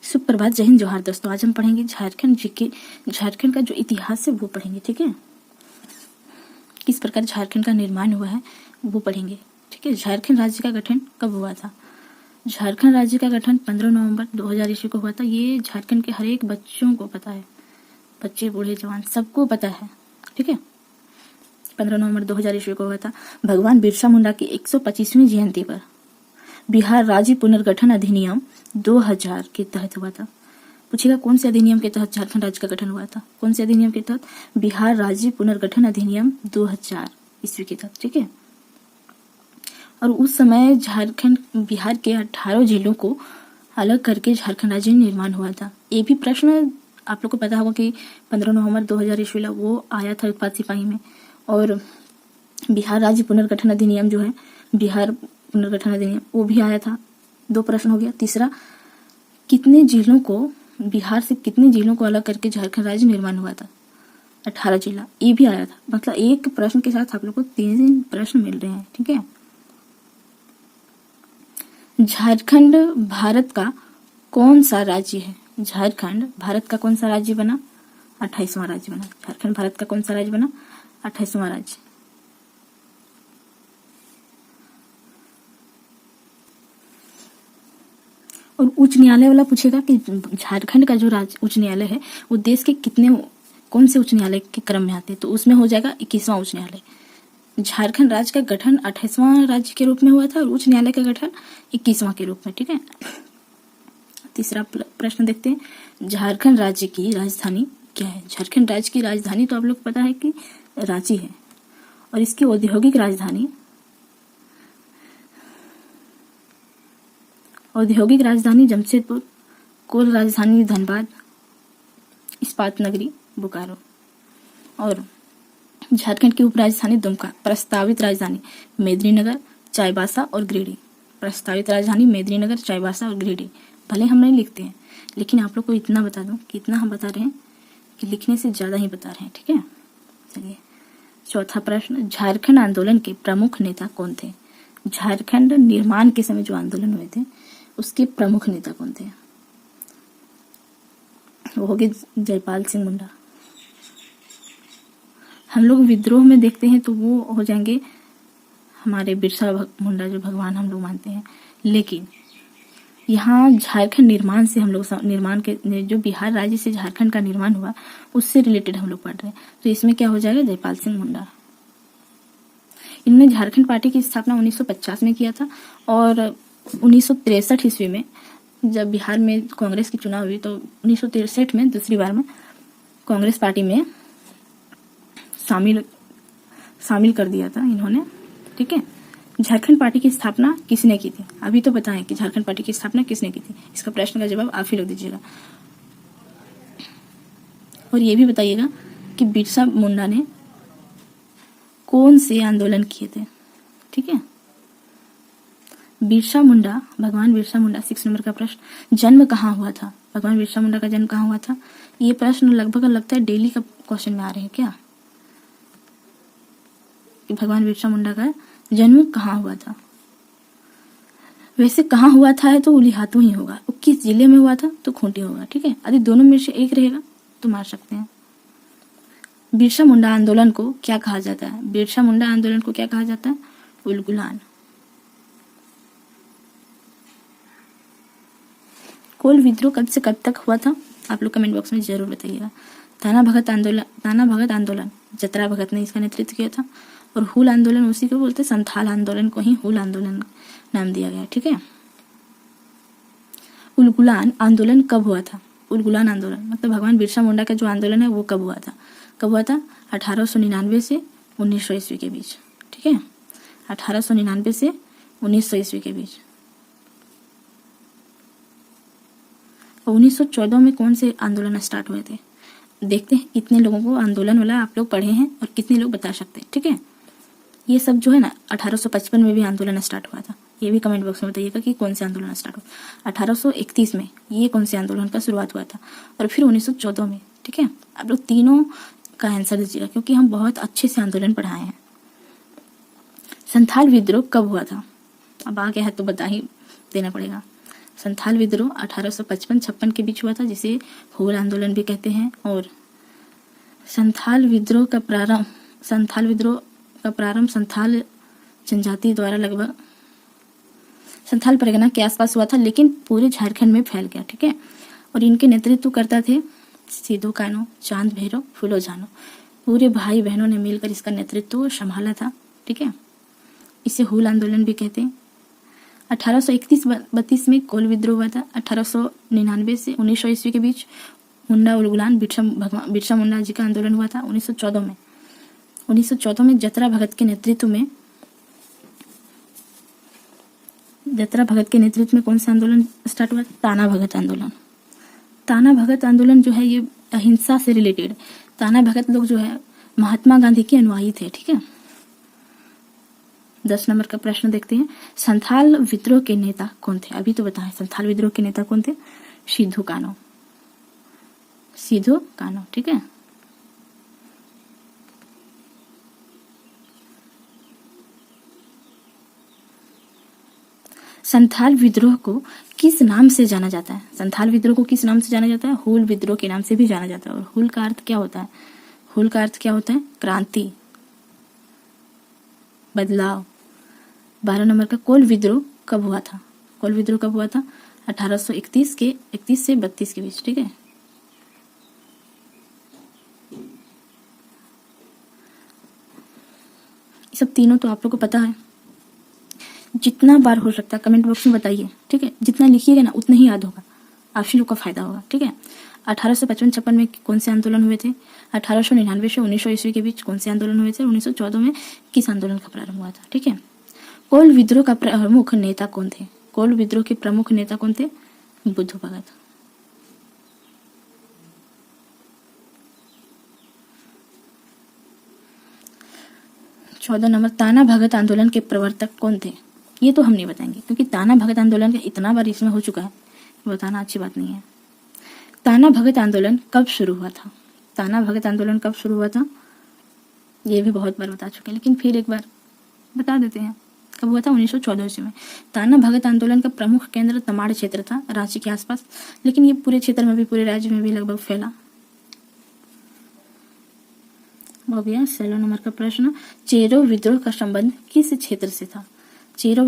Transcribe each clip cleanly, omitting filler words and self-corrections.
सुप्रभात, जय हिंद, जोहार दोस्तों। आज हम पढ़ेंगे झारखंड जीके। झारखंड का जो इतिहास है वो पढ़ेंगे, ठीक है। किस प्रकार झारखंड का निर्माण हुआ है वो पढ़ेंगे, ठीक है। झारखंड राज्य का गठन कब हुआ था? झारखंड राज्य का गठन 15 नवंबर 2000 ईस्वी को हुआ था। ये झारखंड के हर एक बच्चों को पता है, बच्चे बूढ़े जवान सबको पता है, ठीक है। 15 नवंबर 2000 ईस्वी को हुआ था। भगवान बिरसा मुंडा की 125वीं जयंती पर बिहार राज्य पुनर्गठन अधिनियम 2000 के तहत हुआ था। पूछेगा कौन से अधिनियम के तहत झारखंड राज्य का गठन हुआ था? कौन से अधिनियम के तहत? बिहार राज्य पुनर्गठन अधिनियम 2000 ईस्वी के तहत, ठीक है। और उस समय झारखंड बिहार के 18 जिलों को अलग करके झारखंड राज्य निर्माण हुआ था। ये भी प्रश्न आप लोग को पता होगा कि 15 नवंबर 2000 ईस्वी वो आया था उत्पाद सिपाही में। और बिहार राज्य पुनर्गठन अधिनियम जो है, बिहार पुनर्गठन अधिनियम, वो भी आया था। 2 प्रश्न हो गया। तीसरा, कितने जिलों को, बिहार से कितने जिलों को अलग करके झारखंड राज्य निर्माण हुआ था? 18 जिला, ये भी आया था। मतलब एक प्रश्न के साथ आप लोग को 3 प्रश्न मिल रहे हैं, ठीक है। झारखंड भारत का कौन सा राज्य है? झारखंड भारत का कौन सा राज्य बना? 28वां राज्य बना। झारखंड भारत का कौन सा राज्य बना? 28वां राज्य। और उच्च न्यायालय वाला पूछेगा कि झारखंड का जो राज्य उच्च न्यायालय है वो देश के कौन से उच्च न्यायालय के क्रम में आते हैं? तो उसमें हो जाएगा 21वां उच्च न्यायालय। झारखंड राज्य का गठन 28वां राज्य के रूप में हुआ था और उच्च न्यायालय का गठन 21वां के रूप में, ठीक है। तीसरा प्रश्न देखते हैं, झारखंड राज्य की राजधानी क्या है? झारखंड राज्य की राजधानी तो आप लोग को पता है कि रांची है। और इसकी औद्योगिक राजधानी जमशेदपुर, कोल राजधानी धनबाद, इस्पात नगरी बोकारो। और झारखंड की उप राजधानी दुमका, प्रस्तावित राजधानी मेदिनीनगर, चाईबासा और गिरिडीह। प्रस्तावित राजधानी मेदिनीनगर, चाईबासा और गिरिडीह। भले हम नहीं लिखते हैं लेकिन आप लोग को इतना बता दूं कि इतना हम बता रहे हैं कि लिखने से ज्यादा ही बता रहे हैं, ठीक है। चलिए, चौथा प्रश्न, झारखंड आंदोलन के प्रमुख नेता कौन थे? झारखंड निर्माण के समय जो आंदोलन हुए थे उसके प्रमुख नेता कौन थे? वो हो गए जयपाल सिंह मुंडा। हम लोग विद्रोह में देखते हैं तो वो हो जाएंगे हमारे बिरसा मुंडा, जो भगवान हम लोग मानते हैं। लेकिन यहाँ झारखंड निर्माण से हम लोग निर्माण के जो बिहार राज्य से झारखंड का निर्माण हुआ उससे रिलेटेड हम लोग पढ़ रहे हैं। तो इसमें क्या हो जाएगा? जयपाल सिंह मुंडा। इन्होंने झारखंड पार्टी की स्थापना 1950 में किया था। और 1963 ईस्वी में जब बिहार में कांग्रेस की चुनाव हुई तो 1963 में दूसरी बार में कांग्रेस पार्टी में शामिल कर दिया था इन्होंने, ठीक है। झारखंड पार्टी की स्थापना किसने की थी? अभी तो बताएं कि झारखंड पार्टी की स्थापना किसने की थी। इसका प्रश्न का जवाब आप ही लोग दीजिएगा। और ये भी बताइएगा कि बिरसा मुंडा ने कौन से आंदोलन किए थे, ठीक है। बिरसा मुंडा, भगवान बिरसा मुंडा, 6 नंबर का प्रश्न, जन्म कहाँ हुआ था? भगवान बिरसा मुंडा का जन्म कहाँ हुआ था? ये प्रश्न लगभग लगता है डेली का क्वेश्चन में आ रहे हैं क्या, कि भगवान बिरसा मुंडा का जन्म कहाँ हुआ था। वैसे कहाँ हुआ था है तो उलिहातू ही होगा। वो किस जिले में हुआ था तो खूंटी होगा, ठीक है। यदि दोनों में से एक रहेगा तो मार सकते हैं। बिरसा मुंडा आंदोलन को क्या कहा जाता है? बिरसा मुंडा आंदोलन को क्या कहा जाता है? उलगुलान। कोल विद्रोह कब से कब तक हुआ था? आप लोग कमेंट बॉक्स में जरूर बताइएगा। ताना भगत आंदोलन जतरा भगत ने इसका नेतृत्व किया था। और हुल आंदोलन उसी को बोलते, संथाल आंदोलन को ही हुल आंदोलन नाम दिया गया, ठीक है। उलगुलान आंदोलन कब हुआ था? उलगुलान आंदोलन मतलब भगवान बिरसा मुंडा का जो आंदोलन है वो कब हुआ था? 1899 से 1900 ईस्वी के बीच, ठीक है। 1899 से 1900 ईस्वी के बीच। 1914 में कौन से आंदोलन स्टार्ट हुए थे? देखते हैं कितने लोगों को आंदोलन वाला आप लोग पढ़े हैं और कितने लोग बता सकते हैं, ठीक है। ये सब जो है ना, 1855 में भी आंदोलन स्टार्ट हुआ था। ये भी कमेंट बॉक्स में बताइएगा कि कौन से आंदोलन स्टार्ट हुआ। 1831 में ये कौन से आंदोलन का शुरुआत हुआ था, और फिर 1914 में, ठीक है। आप लोग तीनों का आंसर दीजिएगा क्योंकि हम बहुत अच्छे से आंदोलन पढ़ाए हैं। संथाल विद्रोह कब हुआ था? अब आ गया है तो बता ही देना पड़ेगा। संथाल विद्रोह 1855-56 के बीच हुआ था, जिसे हूल आंदोलन भी कहते हैं। और संथाल विद्रोह का प्रारंभ संथाल जनजाति द्वारा लगभग संथाल परगना के आसपास हुआ था, लेकिन पूरे झारखंड में फैल गया। ठीक है। और इनके नेतृत्व करता थे सिद्धू कान्हू, चांद भैरव, फूलो जानो। पूरे भाई बहनों ने मिलकर इसका नेतृत्व संभाला था। ठीक है। इसे हूल आंदोलन भी कहते हैं। 1831-32 में कोल विद्रोह हुआ था। 1899 से 1900 ईस्वी के बीच मुंडा उलगुलान बिरसा मुंडा जी का आंदोलन हुआ था। 1914 में जतरा भगत के नेतृत्व में कौन सा आंदोलन स्टार्ट हुआ? ताना भगत आंदोलन। ताना भगत आंदोलन जो है ये अहिंसा से रिलेटेड। ताना भगत लोग जो है महात्मा गांधी के अनुयायी थे। ठीक है। 10 नंबर का प्रश्न देखते हैं। संथाल विद्रोह के नेता कौन थे? अभी तो बताएं, संथाल विद्रोह के नेता कौन थे? सिद्धू कान्हू। ठीक है। संथाल विद्रोह को किस नाम से जाना जाता है? संथाल विद्रोह को किस नाम से जाना जाता है? हूल विद्रोह के नाम से भी जाना जाता है। और हूल का अर्थ क्या होता है? हूल का अर्थ क्या होता है? क्रांति, बदलाव। 12 नंबर का कोल विद्रोह कब हुआ था? कोल विद्रोह कब हुआ था? 1831 से 32 के बीच। ठीक है। ये सब तीनों तो आप लोग को पता है। जितना बार हो सकता है कमेंट बॉक्स में बताइए। ठीक है। जितना लिखिएगा ना उतना ही याद होगा, आप ही लोग का फायदा होगा। ठीक है। 1855-56 में कौन से आंदोलन हुए थे? 1899 से 1900 ईस्वी के बीच कौन से आंदोलन हुए थे? 1914 में किस आंदोलन का प्रारंभ हुआ था? ठीक है। कोल विद्रोह का प्रमुख नेता कौन थे? कोल विद्रोह के प्रमुख नेता कौन थे? बुद्धू भगत। चौदह नंबर, ताना भगत आंदोलन के प्रवर्तक कौन थे? ये तो हम नहीं बताएंगे क्योंकि ताना भगत आंदोलन का इतना बार इसमें हो चुका है, बताना अच्छी बात नहीं है। ताना भगत आंदोलन कब शुरू हुआ था? ताना भगत आंदोलन कब शुरू हुआ था? ये भी बहुत बार बता चुके हैं, लेकिन फिर एक बार बता देते हैं। कब हुआ था? 1914 ईस्वी में। ताना भगत आंदोलन का प्रमुख केंद्र तमाड़ क्षेत्र था, रांची के आसपास, लेकिन ये पूरे क्षेत्र में भी, पूरे राज्य में भी लगभग फैला। हो गया 16 नंबर का प्रश्न। चेरो विद्रोह का संबंध किस क्षेत्र से था? चेरो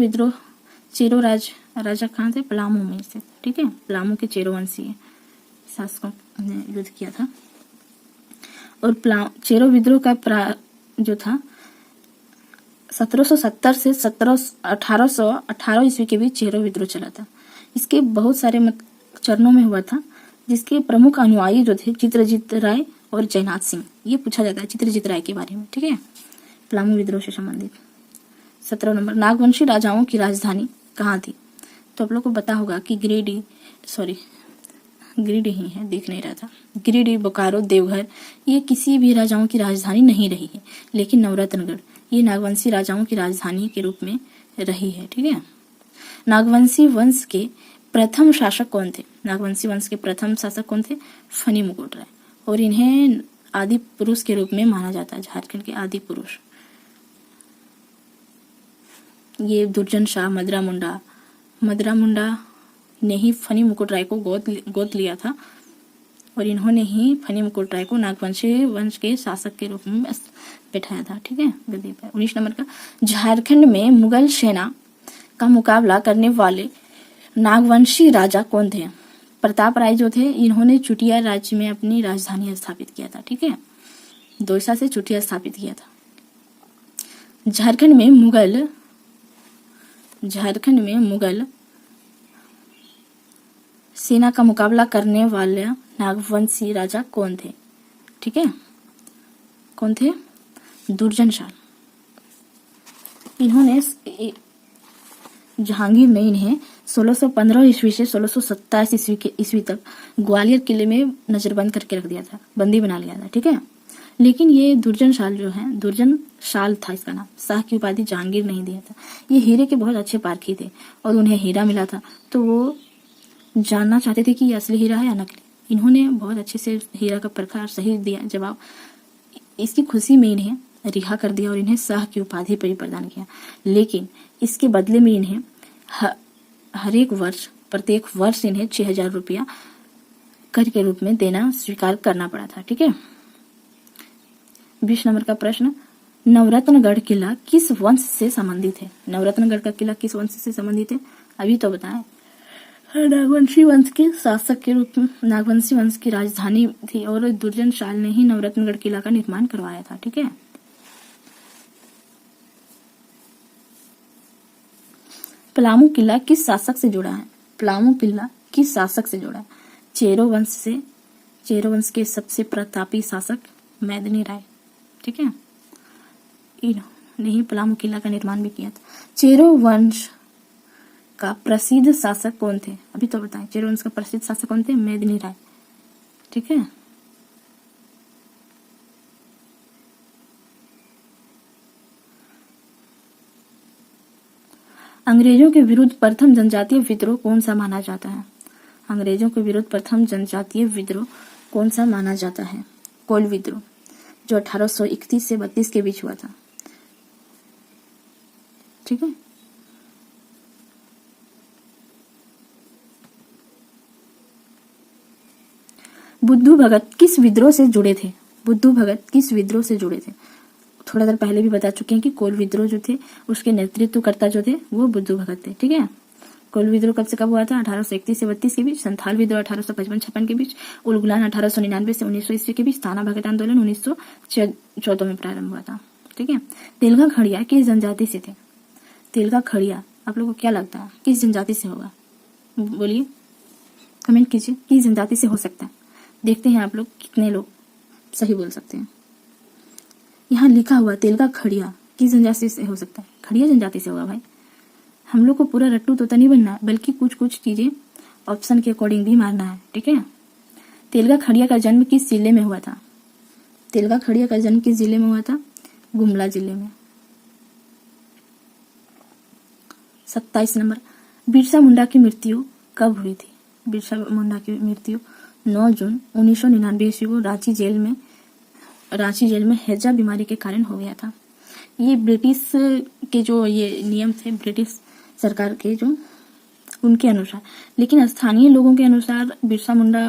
राजा कहाँ थे? पलामू में से। ठीक है। पलामू के चेरो वंशीय शासकों ने युद्ध किया था। और चेरो विद्रोह का जो था 1770 से 1818 ईस्वी के बीच चेरो विद्रोह चला था। इसके बहुत सारे चरणों में हुआ था, जिसके प्रमुख अनुयायी जो थे चित्रजीत राय और जयनाथ सिंह। ये पूछा जाता है चित्रजीत राय के बारे में। ठीक है। पलामू विद्रोह से संबंधित। 17 नंबर, नागवंशी राजाओं की राजधानी कहाँ थी? तो आप लोग को पता होगा कि गिरिडीह ही है, दिख नहीं रहा था। गिरिडीह, बोकारो, देवघर ये किसी भी राजाओं की राजधानी नहीं रही है, लेकिन नवरत्नगढ़ ये नागवंशी राजाओं की राजधानी के रूप में रही है। ठीक है। नागवंशी वंश के प्रथम शासक कौन थे? नागवंशी वंश के प्रथम शासक कौन थे? फनी मुकुट राय। और इन्हें आदि पुरुष के रूप में माना जाता है, झारखंड के आदि पुरुष। ये दुर्जन शाह मदरा मुंडा ने ही फनी मुकुट राय को गोद लिया था, और इन्होंने ही फनी मुकुट राय को नागवंशी वंश के शासक के रूप में बैठाया था। ठीक है, गद्दी पर। 19 नंबर का, झारखंड में मुगल सेना का मुकाबला करने वाले नागवंशी राजा कौन थे? प्रताप राय जो थे, इन्होंने चुटिया राज्य में अपनी राजधानी स्थापित किया था। ठीक है। दौसा से चुटिया स्थापित किया था। झारखंड में मुगल सेना का मुकाबला करने वाले नागवंशी राजा कौन थे? ठीक है। कौन थे? दुर्जन शाह। इन्होंने जहांगीर ने इन्हें 1615 ईस्वी से 1627 ईस्वी तक ग्वालियर किले में नजरबंद करके रख दिया था, बंदी बना लिया था। ठीक है। लेकिन ये दुर्जन शाल था इसका नाम, शाह की उपाधि जहांगीर नहीं दिया था। ये हीरे के बहुत अच्छे पारखी थे और उन्हें हीरा मिला था, तो वो जानना चाहते थे कि ये असली हीरा है या नकली। इन्होंने बहुत अच्छे से हीरा का परखा सही दिया जवाब। इसकी खुशी में इन्हें रिहा कर दिया और इन्हें शाह की उपाधि पर प्रदान किया। लेकिन इसके बदले में इन्हें हर एक वर्ष प्रत्येक वर्ष इन्हें 6,000 रुपया कर के रूप में देना स्वीकार करना पड़ा था। ठीक है। 20 नंबर का प्रश्न, नवरत्नगढ़ किला किस वंश से संबंधित है? नवरत्नगढ़ का किला किस वंश से संबंधित है? अभी तो बताएं। नागवंशी वंश के शासक के रूप में, नागवंशी वंश की राजधानी थी और दुर्जन शाल ने ही नवरत्नगढ़ किला का निर्माण करवाया था। ठीक है। पलामू किला किस शासक से जुड़ा है? पलामू किला किस शासक से जुड़ा है? चेरो वंश से। चेरो वंश के सबसे प्रतापी शासक मेदिनी राय। ठीक है। इन्होंने ही पलामू किला का निर्माण भी किया था। चेरो वंश का प्रसिद्ध शासक कौन थे? अभी तो बताएं। चेरो वंश का प्रसिद्ध शासक कौन थे? मेदिनी राय। ठीक है। अंग्रेजों के विरुद्ध प्रथम जनजातीय विद्रोह कौन सा माना जाता है? अंग्रेजों के विरुद्ध प्रथम जनजातीय विद्रोह कौन सा माना जाता है? कोल विद्रोह, जो 1831 से 32 के बीच हुआ था। ठीक है। बुद्धू भगत किस विद्रोह से जुड़े थे? बुद्धू भगत किस विद्रोह से जुड़े थे? थोड़ा देर पहले भी बता चुके हैं कि कोल विद्रोह जो थे उसके नेतृत्वकर्ता जो थे वो बुद्धू भगत थे। ठीक है। कोल विद्रोह कब से कब हुआ था? 1831 से 32 के बीच। संथाल विद्रोह 1855-56 के बीच। उलगुलान 1899 से 1900 ईस्वी के बीच। थाना भगत आंदोलन 1914 में प्रारंभ हुआ था। ठीक है। तेलगा खड़िया किस जनजाति से थे? तेलगा खड़िया आप लोगों को क्या लगता है किस जनजाति से होगा? बोलिए, कमेंट कीजिए किस जनजाति से हो सकता है। देखते हैं आप लोग कितने लोग सही बोल सकते हैं। यहाँ लिखा हुआ तेलगा खड़िया किस जनजाति से हो सकता है? खड़िया जनजाति से होगा भाई। हम लोग को पूरा रट्टू तोता नहीं बनना है, बल्कि कुछ कुछ चीजें ऑप्शन के अकॉर्डिंग भी मारना है। ठीक है। तेलगा खड़िया का जन्म किस जिले में हुआ था? तेलगा खड़िया का जन्म किस जिले में हुआ था? गुमला जिले में। 27 नंबर, बिरसा मुंडा की मृत्यु कब हुई थी? बिरसा मुंडा की मृत्यु 9 जून 1999 ईस्वी को रांची जेल में हैजा बीमारी के कारण हो गया था। ये ब्रिटिश के जो ये नियम थे, ब्रिटिश सरकार के जो उनके अनुसार, लेकिन स्थानीय लोगों के अनुसार बिरसा मुंडा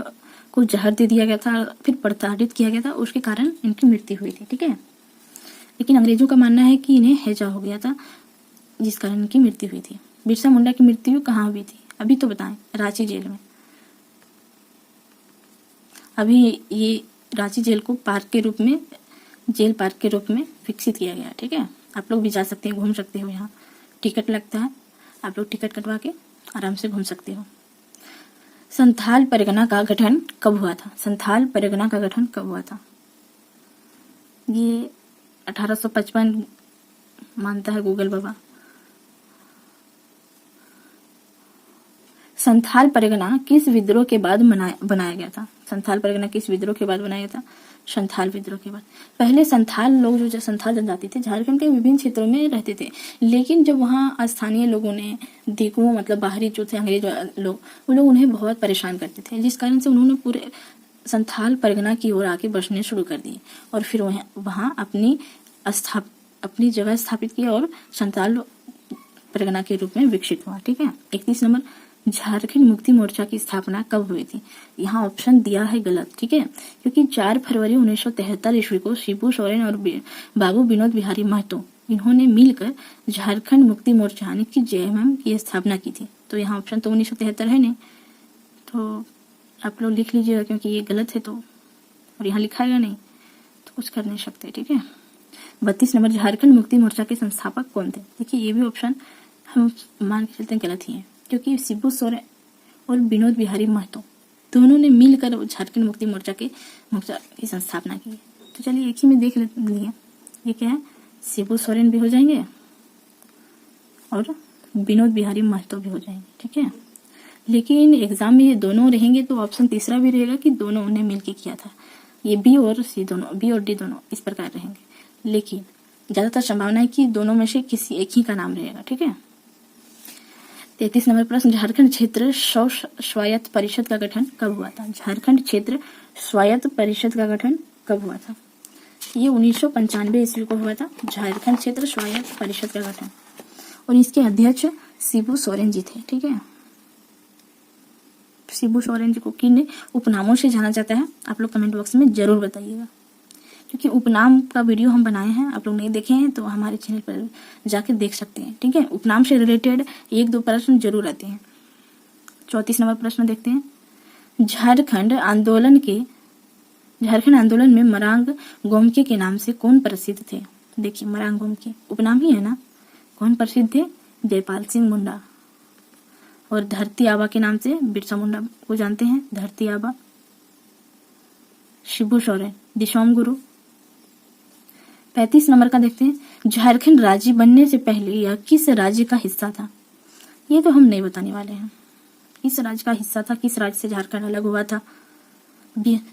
को जहर दे दिया गया था, फिर प्रताड़ित किया गया था, उसके कारण इनकी मृत्यु हुई थी। ठीक है। लेकिन अंग्रेजों का मानना है कि इन्हें हैजा हो गया था जिस कारण इनकी मृत्यु हुई थी। बिरसा मुंडा की मृत्यु कहाँ हुई थी? अभी तो बताएं। रांची जेल में। अभी ये रांची जेल को जेल पार्क के रूप में विकसित किया गया। ठीक है। आप लोग भी जा सकते हैं, घूम सकते हो। यहाँ टिकट लगता है, आप लोग टिकट कटवा के आराम से घूम सकते हो। संथाल परगना का गठन कब हुआ था? संथाल परगना का गठन कब हुआ था? ये 1855 मानता है गूगल बाबा। संथाल परगना किस विद्रोह के बाद बनाया गया था? संथाल परगना किस विद्रोह के बाद बनाया गया था? संथाल विद्रोह के बाद। पहले संथाल लोग जो संथाल जनजाति थे झारखंड के विभिन्न क्षेत्रों में रहते थे, लेकिन जब वहाँ स्थानीय लोगों ने देखो मतलब बाहरी जो थे अंग्रेज लोग, वो लोग उन्हें बहुत परेशान करते थे, जिस कारण से उन्होंने पूरे संथाल परगना की ओर आके बसने शुरू कर दिए और फिर वहाँ अपनी जगह स्थापित किया और संथाल परगना के रूप में विकसित हुआ। ठीक है। 31 नंबर, झारखंड मुक्ति मोर्चा की स्थापना कब हुई थी? यहाँ ऑप्शन दिया है गलत। ठीक है। क्योंकि 4 फरवरी 1973 ईस्वी को शिबू सोरेन और बाबू विनोद बिहारी महतो इन्होंने मिलकर झारखंड मुक्ति मोर्चा यानी कि जेएमएम की स्थापना की थी। तो यहाँ ऑप्शन तो 1973 है नहीं, तो आप लोग लिख लीजिएगा क्योंकि ये गलत है तो, और यहाँ लिखा है नहीं तो कुछ कर नहीं सकते। ठीक है। 32 नंबर, झारखंड मुक्ति मोर्चा के संस्थापक कौन थे? देखिए ये भी ऑप्शन हम मान के चलते हैं गलत ही है, क्योंकि शिबू सोरेन और विनोद बिहारी महतो दोनों ने मिलकर झारखंड मुक्ति मोर्चा की संस्थापना की। तो चलिए एक ही में देख लिए, ये क्या है? शिबू सोरेन भी हो जाएंगे और विनोद बिहारी महतो भी हो जाएंगे। ठीक है। लेकिन एग्जाम में ये दोनों रहेंगे तो ऑप्शन तीसरा भी रहेगा कि दोनों ने मिलकर किया था। ये बी और सी दोनों, बी और डी दोनों इस प्रकार रहेंगे, लेकिन ज्यादातर संभावना है कि दोनों में से किसी एक ही का नाम रहेगा। ठीक है। 33 नंबर प्रश्न, झारखंड क्षेत्र स्वायत्त परिषद का गठन कब हुआ था? झारखंड क्षेत्र स्वायत्त परिषद का गठन कब हुआ था? ये 1995 ईस्वी को हुआ था, झारखंड क्षेत्र स्वायत्त परिषद का गठन, और इसके अध्यक्ष शिबू सोरेन जी थे। ठीक है। शिबू सोरेन जी को किन उपनामों से जाना जाता है, आप लोग कमेंट बॉक्स में जरूर बताइएगा, क्योंकि उपनाम का वीडियो हम बनाए हैं, आप लोग नहीं देखे हैं तो हमारे चैनल पर जाकर देख सकते हैं। ठीक है, उपनाम से रिलेटेड 1-2 प्रश्न जरूर आते हैं। 34 नंबर प्रश्न देखते हैं। झारखंड आंदोलन में मरांग गोमके के नाम से कौन प्रसिद्ध थे? देखिए, मरांग गोमके उपनाम ही है ना। कौन प्रसिद्ध थे? जयपाल सिंह मुंडा। और धरती आबा के नाम से बिरसा मुंडा को जानते हैं, धरती आबा। शिबू सोरेन दिशोम गुरु। 35 नंबर का देखते हैं। झारखंड राज्य बनने से पहले यह किस राज्य का हिस्सा था? ये तो हम नहीं बताने वाले हैं, किस राज्य का हिस्सा था, किस राज्य से झारखंड अलग हुआ था।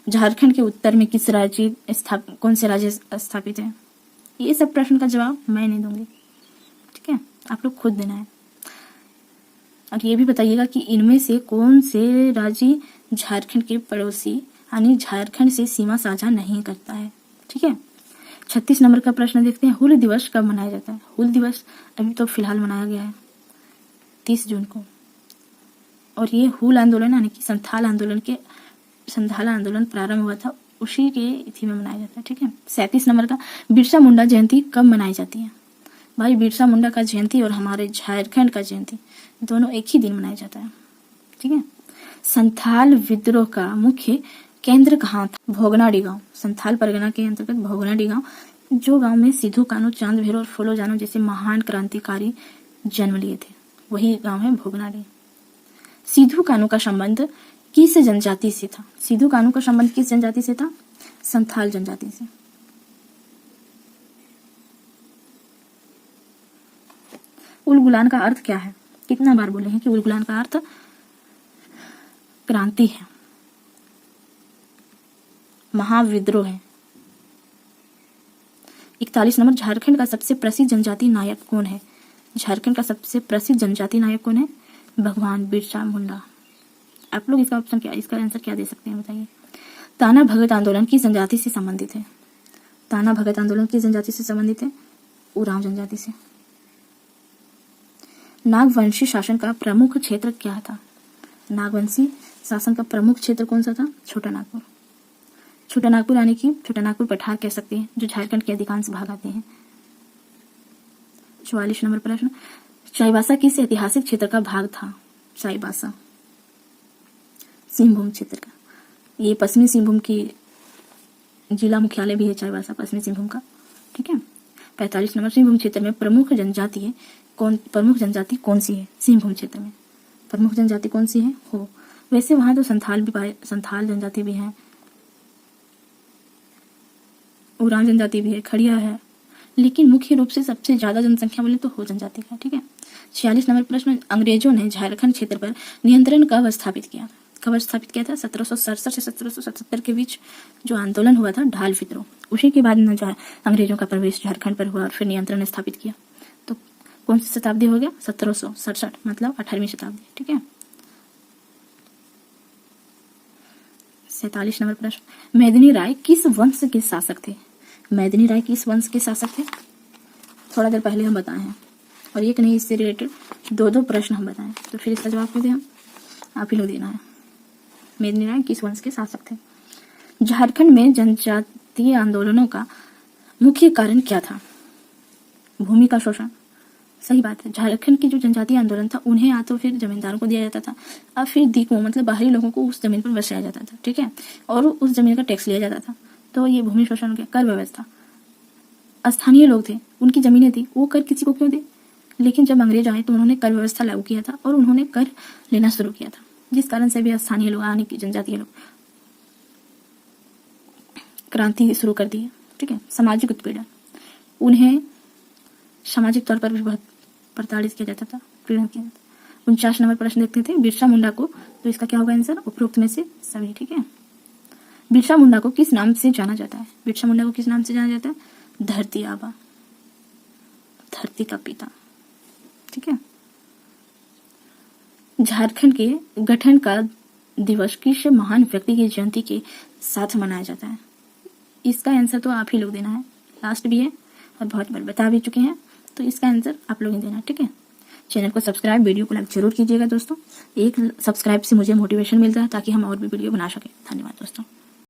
झारखंड के उत्तर में कौन से राज्य स्थापित है? ये सब प्रश्न का जवाब मैं नहीं दूंगी। ठीक है, आप लोग खुद देना है। और ये भी बताइएगा कि इनमें से कौन से राज्य झारखंड के पड़ोसी यानी झारखंड से सीमा साझा नहीं करता है। ठीक है, 36 नंबर का प्रश्न देखते हैं। हूल दिवस कब मनाया जाता है? हूल दिवस अभी तो फिलहाल मनाया गया है 30 जून को। और ये हूल आंदोलन यानी कि संथाल आंदोलन प्रारंभ हुआ था, उसी के इति में मनाया जाता है। ठीक है, 37 नंबर का। बिरसा मुंडा जयंती कब मनाई जाती है? भाई, बिरसा मुंडा का जयंती और हमारे झारखंड का जयंती दोनों एक ही दिन मनाया जाता है। ठीक है, संथाल विद्रोह का मुख्य केंद्र कहाँ था? भोगनाडी गांव। संथाल परगना के अंतर्गत भोगनाडी गांव, जो गांव में सिद्धू कान्हू, चांद भैरव और फूलो जानो जैसे महान क्रांतिकारी जन्म लिए थे, वही गांव है भोगनाडी। सिद्धू कान्हू का संबंध किस जनजाति से था? सिद्धू कान्हू का संबंध किस जनजाति से था? संथाल जनजाति से। उलगुलान का अर्थ क्या है? कितना बार बोले हैं कि उलगुलान का अर्थ क्रांति है, महाविद्रोह है। 41 नंबर। झारखंड का सबसे प्रसिद्ध जनजाति नायक कौन है? झारखंड का सबसे प्रसिद्ध जनजाति नायक कौन है? भगवान बिरसा मुंडा। आप लोग इसका आंसर क्या दे सकते हैं, बताइए। ताना भगत आंदोलन किस जनजाति से संबंधित है? ताना भगत आंदोलन किस जनजाति से संबंधित है? उरांव जनजाति से। नागवंशी शासन का प्रमुख क्षेत्र क्या था? नागवंशी शासन का प्रमुख क्षेत्र कौन सा था? छोटा नागपुर। छोटा नागपुर यानी कि छोटा नागपुर पठार कह सकते हैं, जो झारखंड के अधिकांश भाग आते हैं। 44 नंबर प्रश्न। चाईबासा किस ऐतिहासिक क्षेत्र का भाग था? चाईबासा सिंहभूम क्षेत्र का। ये पश्चिमी सिंहभूम की जिला मुख्यालय भी है चाईबासा, पश्चिमी सिंहभूम का। ठीक है, 45 नंबर। सिंहभूम क्षेत्र में प्रमुख जनजाति कौन सी है? सिंहभूम क्षेत्र में प्रमुख जनजाति कौन सी है? हो। वैसे वहां तो संथाल जनजाति भी है, उरांव जनजाति भी है, खड़िया है, लेकिन मुख्य रूप से सबसे ज्यादा जनसंख्या बोले तो हो जनजाति का। ठीक है, 46 नंबर प्रश्न। अंग्रेजों ने झारखंड क्षेत्र पर नियंत्रण कब स्थापित किया? 1767 से 1777 के बीच जो आंदोलन हुआ था, ढाल विद्रोह, उसी के बाद अंग्रेजों का प्रवेश झारखंड पर हुआ और फिर नियंत्रण स्थापित किया। तो कौन सी शताब्दी हो गया? 1767, मतलब 18वीं शताब्दी। ठीक है, 47 नंबर प्रश्न। मेदिनी राय किस वंश के शासक थे? मेदिनी राय किस वंश के शासक थे? थोड़ा देर पहले हम बताए हैं, और एक नहीं, इससे रिलेटेड 2 प्रश्न हम बताएं, तो फिर इसका जवाब दे हम, आप ही लोग देना है। मेदिनी राय किस वंश के शासक थे? झारखंड में जनजातीय आंदोलनों का मुख्य कारण क्या था? भूमि का शोषण। सही बात है, झारखंड की जो जनजातीय आंदोलन था, उन्हें या तो फिर जमींदारों को दिया जाता था और फिर दीकों मतलब बाहरी लोगों को उस जमीन पर बसाया जाता था। ठीक है, और उस जमीन का टैक्स लिया जाता था। तो ये भूमि शोषण के कर व्यवस्था। स्थानीय लोग थे, उनकी जमीनें थी, वो कर किसी को क्यों दे? लेकिन जब अंग्रेज आए तो उन्होंने कर व्यवस्था लागू किया था और उन्होंने कर लेना शुरू किया था, जिस कारण से भी स्थानीय लोग यानी कि जनजातीय लोग क्रांति शुरू कर दी है। ठीक है, सामाजिक उत्पीड़न, उन्हें सामाजिक तौर पर भी बहुत प्रताड़ित किया जाता था, पीड़न किया जाता था। 49 नंबर प्रश्न देखते थे। बिरसा मुंडा को, तो इसका क्या होगा आंसर? उपरोक्त में से सभी। ठीक है, बिरसा मुंडा को किस नाम से जाना जाता है? बिरसा मुंडा को किस नाम से जाना जाता है? धरती आबा, धरती का पिता। ठीक है, झारखंड के गठन का दिवस किस महान व्यक्ति की जयंती के साथ मनाया जाता है? इसका आंसर तो आप ही लोग देना है, लास्ट भी है और बहुत बार बता भी चुके हैं, तो इसका आंसर आप लोग ही देना। ठीक है, चैनल को सब्सक्राइब, वीडियो को लाइक जरूर कीजिएगा दोस्तों। एक सब्सक्राइब से मुझे मोटिवेशन मिलता है ताकि हम और भी वीडियो बना सकें। धन्यवाद दोस्तों।